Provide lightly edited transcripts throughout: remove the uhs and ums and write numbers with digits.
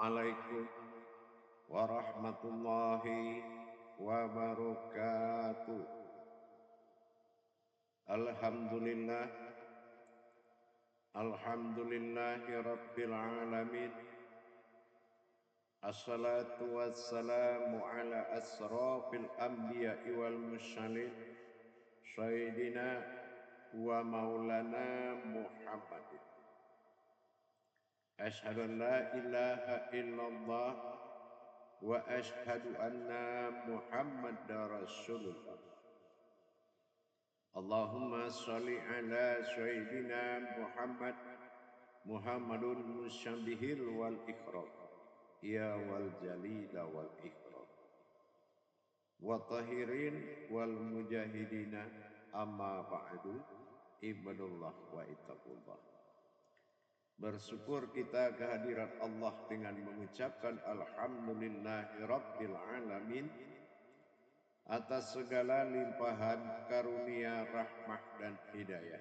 Assalamualaikum warahmatullahi wabarakatuh. Alhamdulillah, alhamdulillahi rabbil alamin. Assalatu wassalamu ala asrafil anbiya'i wal mursalin sayyidina wa maulana Muhammadin. Asyhadu an la ilaha illallah wa asyhadu anna Muhammadar Rasulullah. Allahumma sholli ala sayyidina Muhammadun musyabihil wal ikram ya wal jalila wal ikram wa tahirin wal mujahidina amma ba'du ibadullah wa ittaqullah. Bersyukur kita kehadirat Allah dengan mengucapkan alhamdulillahi rabbil alamin atas segala limpahan karunia, rahmah dan hidayah.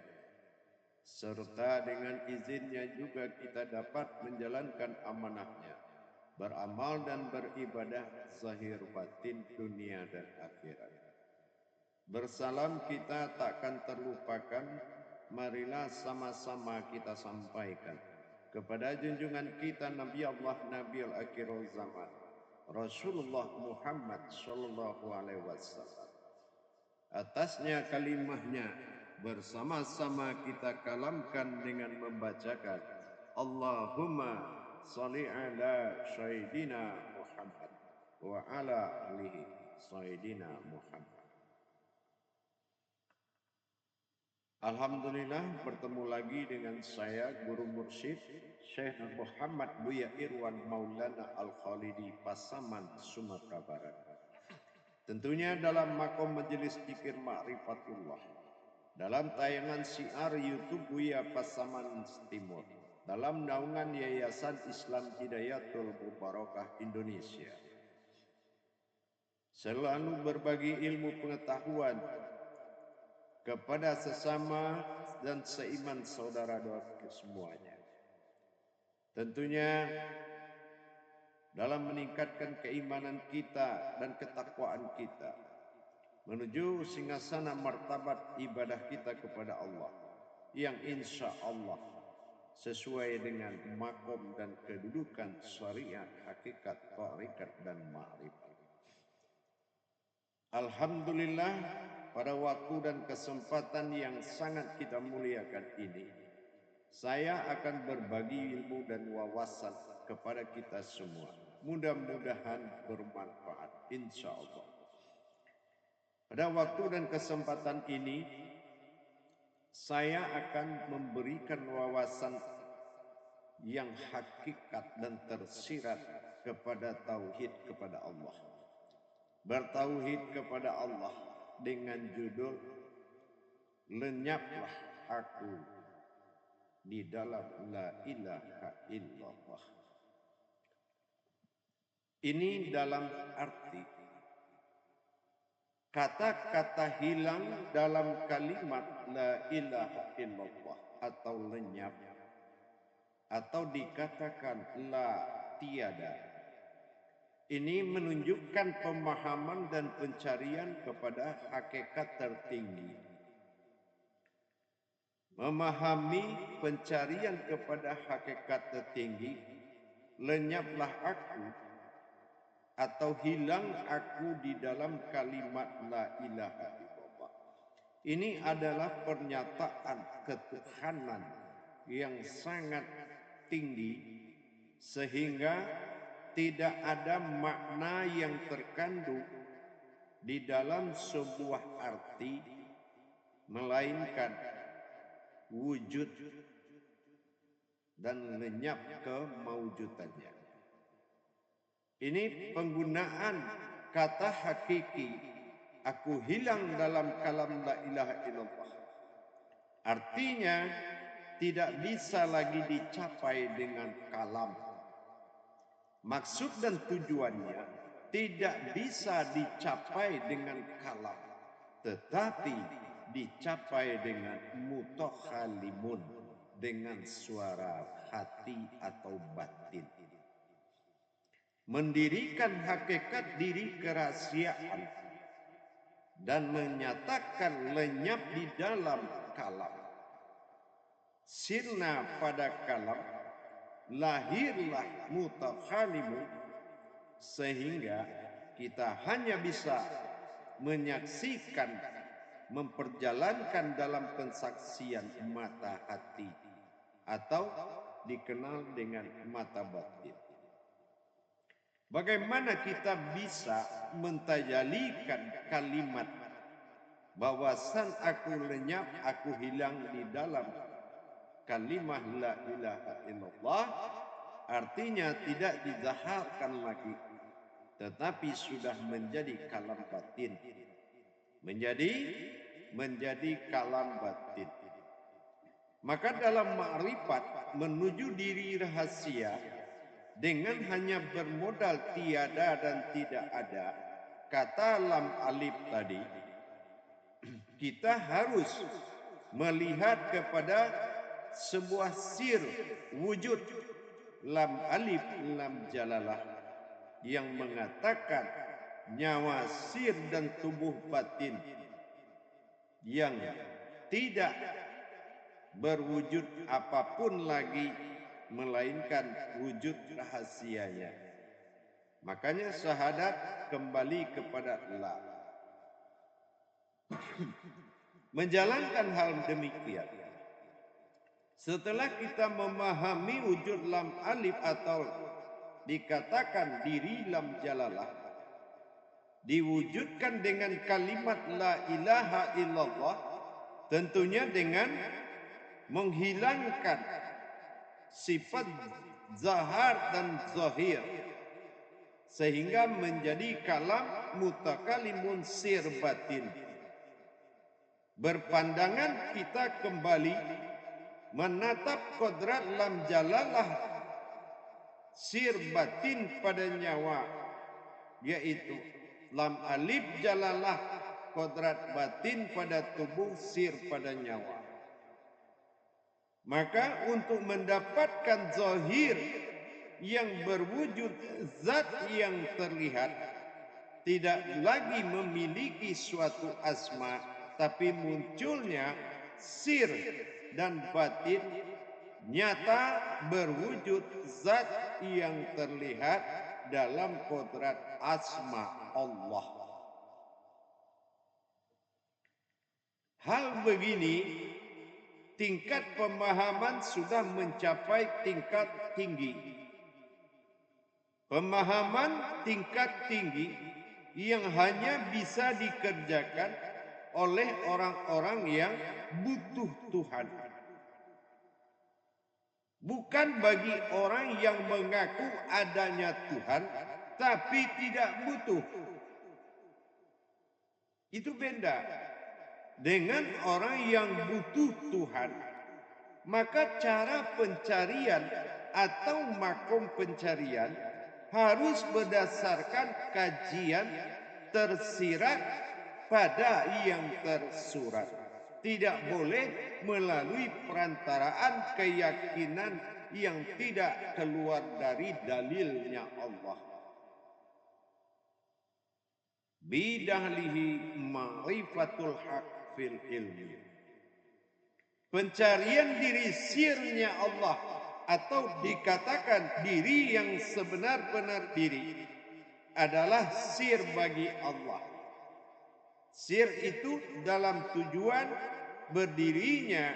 Serta dengan izinnya juga kita dapat menjalankan amanahnya, beramal dan beribadah zahir batin dunia dan akhirat. Bersalam kita takkan terlupakan, marilah sama-sama kita sampaikan kepada junjungan kita Nabi Allah Nabi al-Akhirul Zaman Rasulullah Muhammad sallallahu alaihi wasallam. Atasnya kalimahnya bersama-sama kita kalamkan dengan membacakan Allahumma sholli ala sayyidina Muhammad wa ala alihi sayyidina Muhammad. Alhamdulillah bertemu lagi dengan saya Guru Mursyid Syekh Muhammad Buya Irwan Maulana Al-Khalidi Pasaman, Sumatera Barat. Tentunya dalam makom majelis zikir Ma'rifatullah, dalam tayangan siar YouTube Buya Pasaman Timur, dalam naungan Yayasan Islam Hidayatul Mubarakah Indonesia. Selalu berbagi ilmu pengetahuan kepada sesama dan seiman saudara semuanya. Tentunya dalam meningkatkan keimanan kita dan ketakwaan kita menuju singgasana martabat ibadah kita kepada Allah yang insya Allah sesuai dengan makom dan kedudukan syariat, hakikat, tarekat dan ma'rifat. Alhamdulillah, pada waktu dan kesempatan yang sangat kita muliakan ini, saya akan berbagi ilmu dan wawasan kepada kita semua. Mudah-mudahan bermanfaat, insya Allah. Pada waktu dan kesempatan ini, saya akan memberikan wawasan yang hakikat dan tersirat kepada tauhid kepada Allah. Bertauhid kepada Allah dengan judul Lenyaplah Aku di dalam La ilaha illallah. Ini dalam arti kata-kata hilang dalam kalimat La ilaha illallah atau lenyap, atau dikatakan La tiada. Ini menunjukkan pemahaman dan pencarian kepada hakikat tertinggi. Memahami pencarian kepada hakikat tertinggi, lenyaplah aku atau hilang aku di dalam kalimat La ilaha illallah. Ini adalah pernyataan ketuhanan yang sangat tinggi sehingga tidak ada makna yang terkandung di dalam sebuah arti melainkan wujud dan lenyap kemaujudannya. Ini penggunaan kata hakiki, aku hilang dalam kalam La ilaha illallah. Artinya tidak bisa lagi dicapai dengan kalam. Maksud dan tujuannya tidak bisa dicapai dengan kalam, tetapi dicapai dengan mutakhalimun, dengan suara hati atau batin. mendirikan hakikat diri kerahasiaan, dan menyatakan lenyap di dalam kalam. Sirna pada kalam, lahirlah mutakhalimun, sehingga kita hanya bisa menyaksikan, memperjalankan dalam pensaksian mata hati, atau dikenal dengan mata batin. Bagaimana kita bisa mentajalikan kalimat bahwasan aku lenyap, aku hilang di dalam kalimah la ilaha illallah, artinya tidak dizaharkan lagi, tetapi sudah menjadi kalam batin, menjadi kalam batin. Maka dalam ma'rifat menuju diri rahasia dengan hanya bermodal tiada dan tidak ada, kata lam alif tadi, kita harus melihat kepada sebuah sir wujud lam alif lam jalalah yang mengatakan nyawa sir dan tubuh batin yang tidak berwujud apapun lagi melainkan wujud rahasianya. Makanya syahadat kembali kepada la. Menjalankan hal demikian, setelah kita memahami wujud lam alif atau dikatakan diri lam jalalah, diwujudkan dengan kalimat la ilaha illallah, tentunya dengan menghilangkan sifat zahar dan zahir, sehingga menjadi kalam mutakalimun sir batin. Berpandangan kita kembali menatap kodrat lam jalalah sir batin pada nyawa, yaitu lam alif jalalah kodrat batin pada tubuh sir pada nyawa. Maka untuk mendapatkan zahir yang berwujud zat yang terlihat, tidak lagi memiliki suatu asma, tapi munculnya sir dan batin nyata berwujud zat yang terlihat dalam kodrat asma Allah. Hal begini, tingkat pemahaman sudah mencapai tingkat tinggi. Pemahaman tingkat tinggi yang hanya bisa dikerjakan oleh orang-orang yang butuh Tuhan. Bukan bagi orang yang mengaku adanya Tuhan tapi tidak butuh. Itu beda dengan orang yang butuh Tuhan. Maka cara pencarian atau makom pencarian harus berdasarkan kajian tersirat pada yang tersurat. Tidak boleh melalui perantaraan keyakinan yang tidak keluar dari dalilnya Allah. Bidahlihi ma'rifatul haq fil ilmi. Pencarian diri sirnya Allah, atau dikatakan diri yang sebenar-benar diri, adalah sir bagi Allah. Sir itu dalam tujuan berdirinya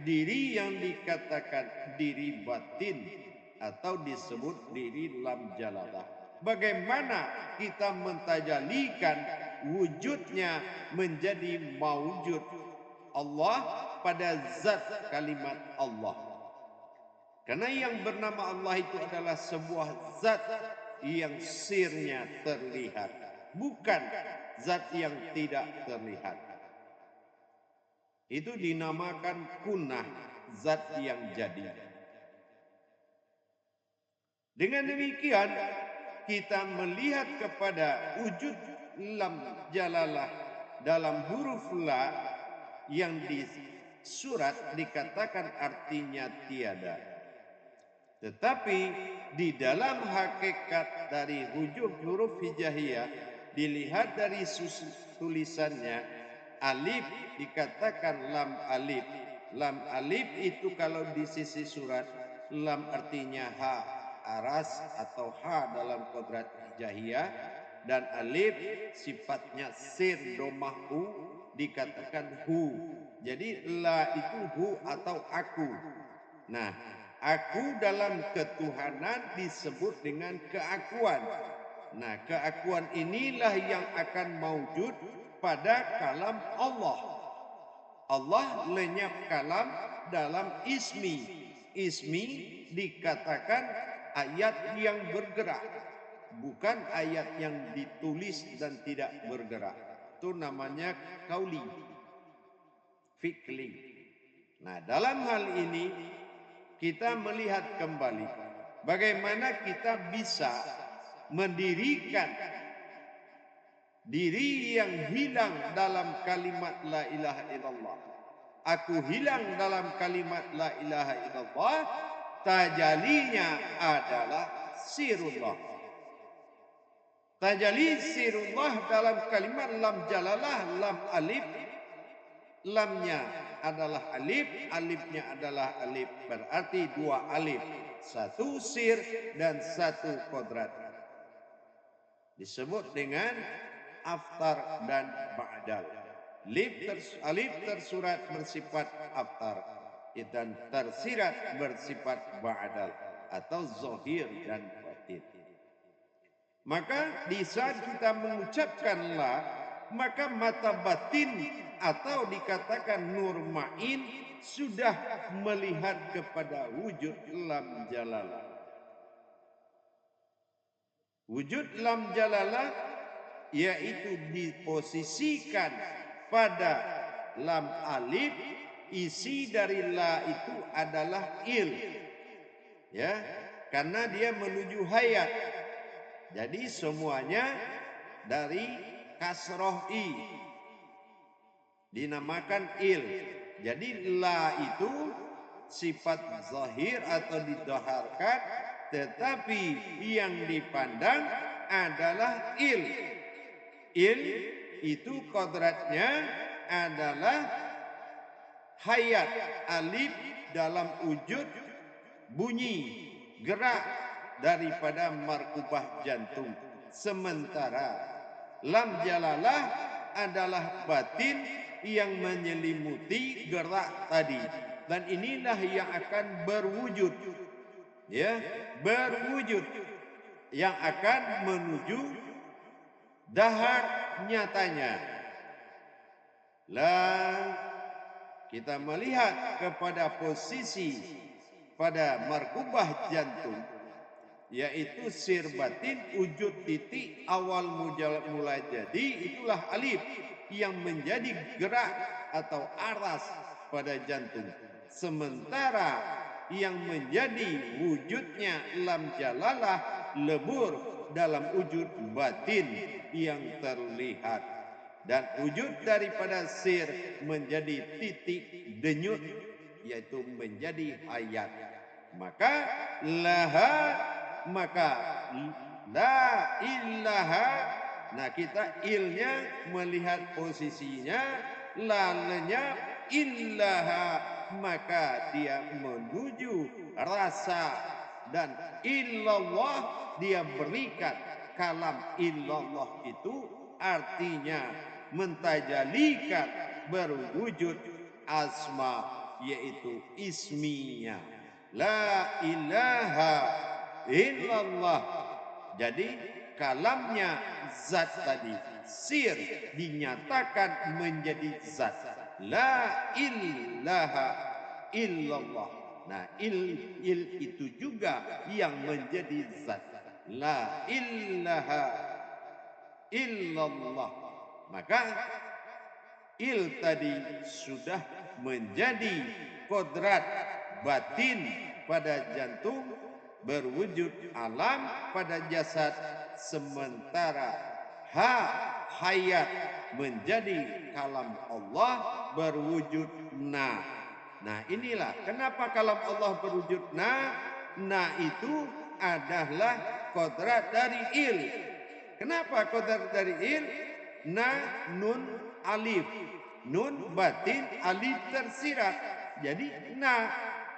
diri yang dikatakan diri batin atau disebut diri lam jalalah. Bagaimana kita mentajalikan wujudnya menjadi maujud Allah pada zat kalimat Allah. Karena yang bernama Allah itu adalah sebuah zat yang sirnya terlihat, bukan zat yang tidak terlihat. Itu dinamakan kunah, zat yang jadi. Dengan demikian kita melihat kepada wujud lam jalalah dalam huruf la yang di surat dikatakan artinya tiada. Tetapi di dalam hakikat dari huruf hijaiyah, dilihat dari tulisannya, alif dikatakan lam alif. Lam alif itu kalau di sisi surat, lam artinya ha, aras atau ha dalam kodrat hijaiyah, dan alif sifatnya sir domah u dikatakan hu. Jadi la itu hu atau aku. Nah, aku dalam ketuhanan disebut dengan keakuan. Nah, keakuan inilah yang akan maujud pada kalam Allah. Allah lenyap kalam dalam ismi. Ismi dikatakan ayat yang bergerak, bukan ayat yang ditulis dan tidak bergerak. Itu namanya kauli, fikli. Nah, dalam hal ini kita melihat kembali bagaimana kita bisa mendirikan diri yang hilang dalam kalimat la ilaha illallah. Aku hilang dalam kalimat la ilaha illallah, tajalinya adalah sirullah. Tajali sirullah dalam kalimat lam jalalah, lam alif, lamnya adalah alif, alifnya adalah alif, berarti dua alif, satu sir dan satu kodrat. Disebut dengan aftar dan ba'dal. Alif tersurat bersifat aftar dan tersirat bersifat ba'dal atau zahir dan batin. Maka di saat kita mengucapkan la, maka mata batin atau dikatakan nur ma'in sudah melihat kepada wujud lam jalalah. Wujud lam jalalah yaitu diposisikan pada lam alif, isi dari la itu adalah il. Ya, karena dia menuju hayat. Jadi semuanya dari kasroh i dinamakan il. Jadi la itu sifat zahir atau didoharkan, tetapi yang dipandang adalah il. Il itu kodratnya adalah hayat, alif dalam wujud bunyi, gerak daripada markubah jantung. Sementara lam jalalah adalah batin yang menyelimuti gerak tadi, dan inilah yang akan berwujud, ya, berwujud yang akan menuju dahar nyatanya. Kita melihat kepada posisi pada markubah jantung, yaitu sir batin, wujud titik awal mulai jadi, itulah alif yang menjadi gerak atau aras pada jantung. Sementara yang menjadi wujudnya lam jalalah lebur dalam wujud batin yang terlihat. Dan wujud daripada sir menjadi titik denyut, yaitu menjadi hayat. Maka la ilaha. Nah, kita ilnya melihat posisinya, lalanya illaha, maka dia menuju rasa, dan illallah dia berikan kalam. Illallah itu artinya mentajalikan berwujud asma, yaitu isminya la ilaha illallah. Jadi kalamnya zat tadi, sir dinyatakan menjadi zat, la ilaha illallah. Nah, il itu juga yang menjadi zat, la ilaha illallah. Maka il tadi sudah menjadi kodrat batin pada jantung, berwujud alam pada jasad, sementara ha hayat menjadi kalam Allah berwujud na. Nah, inilah kenapa kalam Allah berwujud na, Na itu adalah kodrat dari il. Kenapa kodrat dari il? Na, nun, alif. Nun, batin, alif tersirat. Jadi na.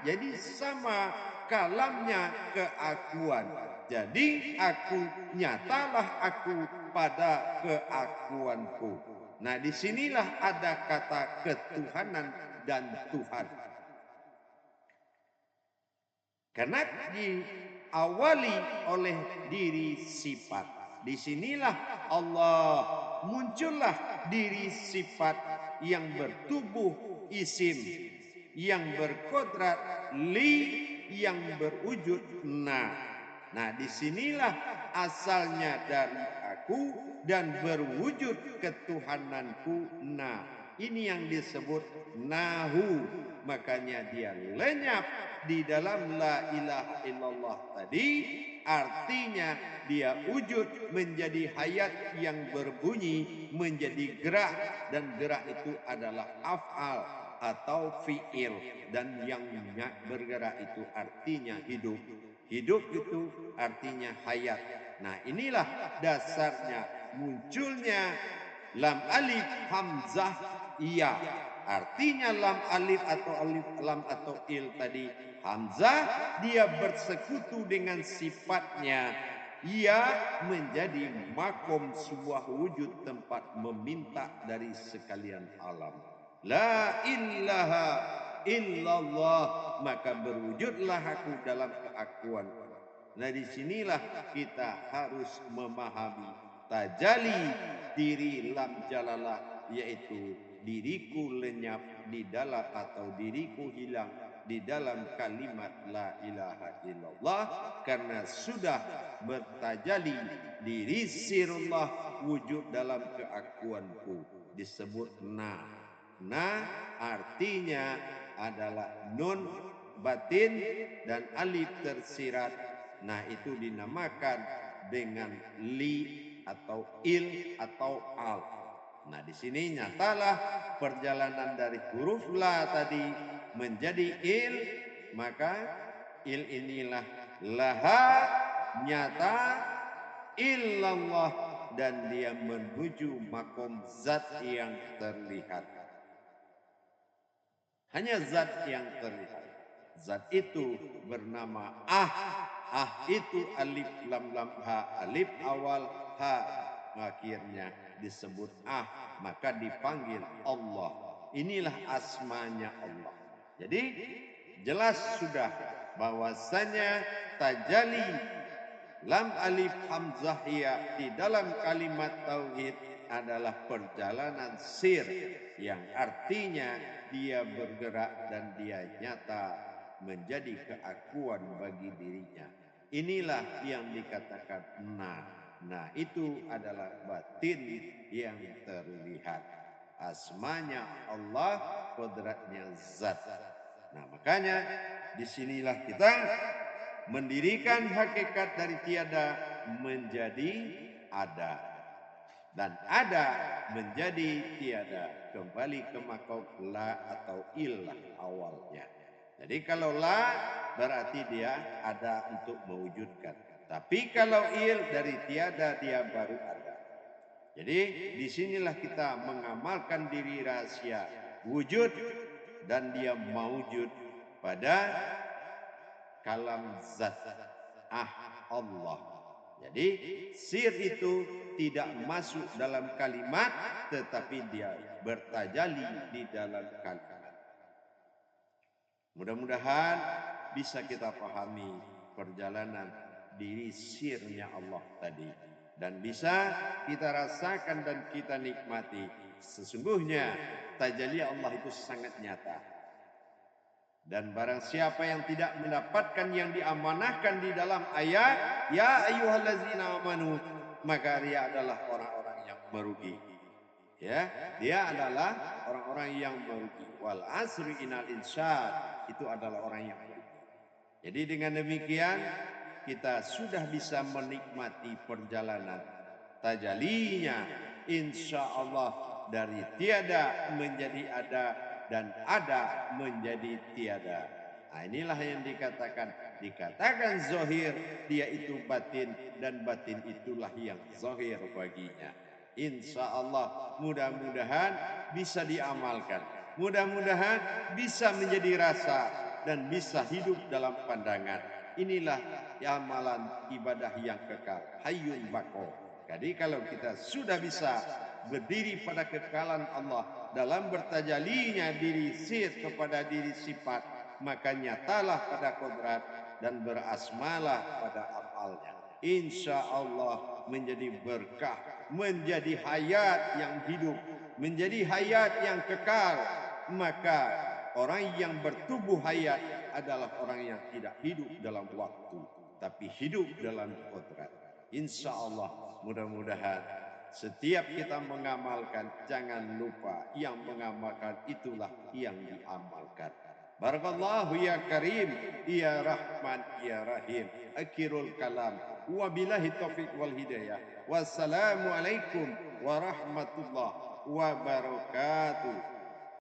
Jadi sama kalamnya keakuan. Jadi aku, nyatalah aku pada keakuanku. Nah, disinilah ada kata ketuhanan dan Tuhan. Karena diawali oleh diri sifat. Disinilah Allah muncullah diri sifat yang bertubuh isim, yang berkodrat li, yang berwujud na. Nah, disinilah asalnya dari aku dan berwujud ketuhananku na. Ini yang disebut nahu. Makanya dia lenyap di dalam la ilaha illallah tadi. Artinya dia wujud menjadi hayat yang berbunyi, menjadi gerak. Dan gerak itu adalah af'al atau fi'il. Dan yang bergerak itu artinya hidup. Hidup itu artinya hayat. Nah, inilah dasarnya munculnya lam alif hamzah iya. Artinya lam alif atau alif lam atau il tadi hamzah, dia bersekutu dengan sifatnya. Ia menjadi makom sebuah wujud tempat meminta dari sekalian alam. La ilaha illallah, maka berwujudlah aku dalam keakuan. Nah, disinilah kita harus memahami tajali diri lam jalalah, yaitu diriku lenyap di dalam atau diriku hilang di dalam kalimat la ilaha illallah, karena sudah bertajali diri sirullah wujud dalam keakuanku. Disebut na. Na artinya adalah nun batin dan alif tersirat. Nah, itu dinamakan dengan li atau il atau al. Nah, di sini nyatalah perjalanan dari huruf la tadi menjadi il, maka il inilah laha nyata illallah, dan dia menuju makom zat yang terlihat. Hanya zat yang terlihat. Zat itu bernama ah. Ah itu alif lam lam ha, alif awal ha akhirnya disebut ah, maka dipanggil Allah. Inilah asmanya Allah. Jadi jelas sudah bahwasanya tajalli lam alif hamzah ya di dalam kalimat tauhid adalah perjalanan sir, yang artinya dia bergerak dan dia nyata menjadi keakuan bagi dirinya. Inilah yang dikatakan na. Nah, itu adalah batin yang terlihat. Asmanya Allah, kodratnya zat. Nah, makanya disinilah kita mendirikan hakikat dari tiada menjadi ada, dan ada menjadi tiada, kembali ke makom la atau ilah awalnya. Jadi kalau la berarti dia ada untuk mewujudkan, tapi kalau il dari tiada dia baru ada. Jadi disinilah kita mengamalkan diri rahasia wujud, dan dia mewujud pada kalam zat Allah. Jadi sir itu tidak masuk dalam kalimat, tetapi dia bertajali di dalam kalimat. Mudah-mudahan bisa kita pahami perjalanan diri sirnya Allah tadi, dan bisa kita rasakan dan kita nikmati. Sesungguhnya tajalli Allah itu sangat nyata. Dan barang siapa yang tidak mendapatkan yang diamanahkan di dalam ayat ya ayyuhallazina amanu, maka dia adalah orang-orang yang merugi. Ya, dia adalah orang-orang yang merugi. Wal asri innal insan, itu adalah orang yang merugi. Jadi dengan demikian kita sudah bisa menikmati perjalanan tajallinya insyaallah dari tiada menjadi ada, dan ada menjadi tiada. Nah, inilah yang dikatakan zohir, dia itu batin, dan batin itulah yang zohir baginya. Insya Allah mudah-mudahan bisa diamalkan. Mudah-mudahan bisa menjadi rasa dan bisa hidup dalam pandangan. Inilah amalan ibadah yang kekal. Hayyun bako. Jadi kalau kita sudah bisa berdiri pada kekalan Allah dalam bertajalinya diri sir kepada diri sifat, maka nyatalah pada kodrat dan berasmalah pada afalnya. Insya Allah menjadi berkah, menjadi hayat yang hidup, menjadi hayat yang kekal. Maka orang yang bertubuh hayat adalah orang yang tidak hidup dalam waktu, tapi hidup dalam kodrat. Insya Allah mudah-mudahan setiap kita mengamalkan, jangan lupa yang mengamalkan itulah yang diamalkan. Barakallahu ya Karim, ya Rahman, ya Rahim. Akhirul kalam. Wabillahi taufiq wal hidayah. Wassalamualaikum warahmatullahi wabarakatuh.